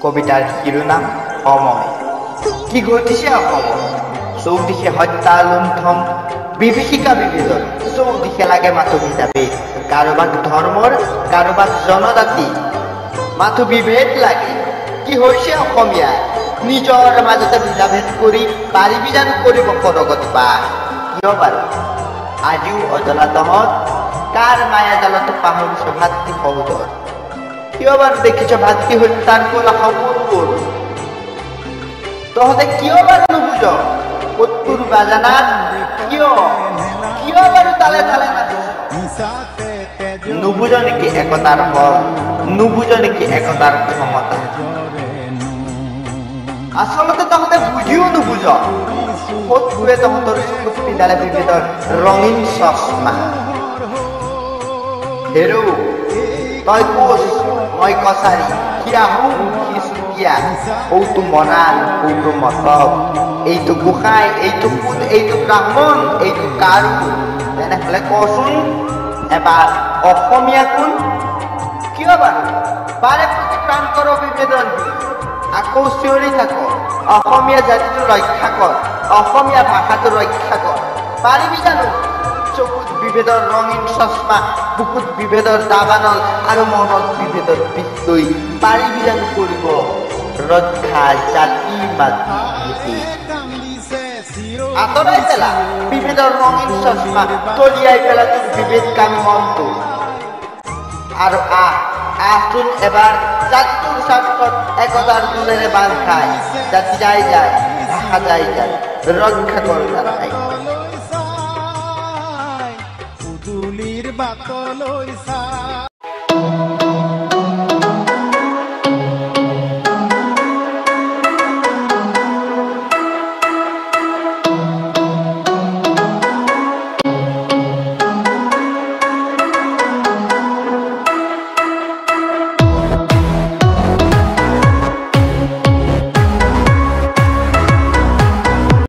কবিতাৰ শিৰোনাম সময়। কি ঘটিছে অসমত? চৌদিশে হত্যা লুণ্ঠন, বিভীষিকা বিভেদন, চৌদিশে লাগে মাথো ভেদাভেদ। কাৰোবাক ধৰ্মৰ, কাৰোবাক জনজাতি, মাথো বিভেদ লাগে। কি হৈছে অসমীয়া? নিজৰ মাজতে ভেদাভেদ কৰি পাৰিবি জানো কৰিব পৰগত বাস? কিয় বাৰু আজিও অজলা তহঁত? কাৰ মায়া জালত পাহৰিছ ভাতৃ সহোদৰ? কিয় বাৰু দেখিছ ভাতৃ হত্যাৰ কলা সপোনবোৰ? তহঁতে কিয় বাৰু নুবুজ কতটোৰ বাজানাত? কিয় বাৰু তালে তালে নুবুজ নেকি একতাৰ ফল? নুবুজ নেকি একতাৰ ক্ষমতা? আচলতে তহঁতে বুজিও নুবুজ কতটোৱে তহঁতৰ চকুত পিন্ধালে বিভেদৰ ৰঙীন চশমা। হেৰৌ তই কোচ, মই কছাৰী, সি আহোম, সি চুতীয়া, সৌটো মৰাণ, সৌটো মটক, এইটো গোসাঁই, এইটো পুত, এইটো ব্ৰাহ্মণ, এইটো কাৰু। তেনেহলে কচোন এবাৰ অসমীয়া কোন? কিয় বাৰু বাৰে প্ৰতি প্ৰান্তৰ বিভেদন আকৌ চিঞৰি থাক অসমীয়া জাতিটো ৰক্ষা কৰ, অসমীয়া ভাষাটো ৰক্ষা কৰ? পাৰিবি জানো চকুত বিভেদৰ ৰঙীন চশমা, বুকুত বিভেদৰ দাবানল আৰু মনত বিভেদৰ বিষ লৈ পাৰিবি জানো কৰিব ৰক্ষা জাতি মাতৃ? আঁতৰাই পেলা বিভেদৰ ৰঙীন চশমা, তলিয়াই পেলা তোৰ বিভেদকামী মনটো, আৰু আহচোন এবাৰ জাতিটোৰ স্বাৰ্থত একতাৰ দোলেৰে বান্ধ খাই। জাতি যাই যায়, ভাষা যাই যায়, ৰক্ষা কৰ তাই।